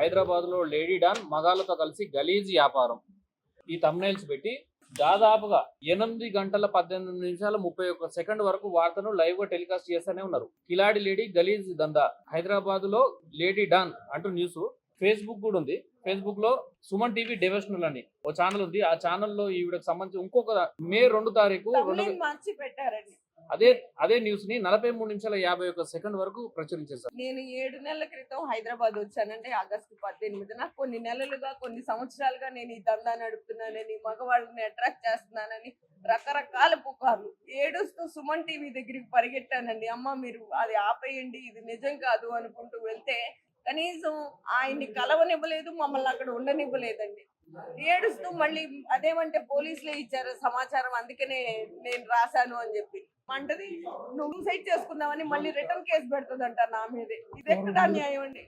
హైదరాబాద్ లో lady don మగాళ్ళతో కలిసి గలీజ్ వ్యాపారం. ఈ థంబ్నైల్స్ పెట్టి దాదాపుగా 8 గంటల 18 నిమిషాల 31 సెకండ్ వరకు వార్తను లైవ్ గా టెలికాస్ట్ చేస్తూనే ఉన్నారు. కిలాడి లేడీ గలీజ్ దందా, హైదరాబాద్ లో లేడీ డాన్ అంటూ న్యూస్. ఫేస్బుక్ కూడా ఉంది. ఫేస్బుక్ లో సుమన్ టీవీ డివోషనల్ అని ఓ ఛానల్ ఉంది. ఆ ఛానల్లో ఈవిడకి సంబంధించి ఇంకొక మే 2 తారీఖు మార్చి పెట్టారండి. అదే న్యూస్ ని 43 నిమిషాల 51 సెకండ్ వరకు ప్రచురించేశారు. నేను 7 నెలల క్రితం హైదరాబాద్ వచ్చానంటే ఆగస్టు 18న. కొన్ని నెలలుగా కొన్ని సంవత్సరాలుగా నేను ఈ దందా నడుపుతున్నానని, మగవాళ్ళని అట్రాక్ట్ చేస్తున్నానని రకరకాల పుకార్లు. ఏడుస్తూ సుమన్ టీవీ దగ్గరికి పరిగెట్టానండి. అమ్మ మీరు అది ఆపేయండి, ఇది నిజం కాదు అనుకుంటూ వెళ్తే కనీసం ఆయన్ని కలవనివ్వలేదు, మమ్మల్ని అక్కడ ఉండనివ్వలేదండి. ఏడుస్తూ మళ్ళీ అదేమంటే పోలీసులే ఇచ్చారు సమాచారం, అందుకనే నేను రాశాను అని చెప్పి అంటది. నువ్వు సైడ్ చేసుకుందామని మళ్ళీ రిటర్న్ కేసు పెడుతుందంట నా మీదే. ఇది ఎక్కడ న్యాయం అండి?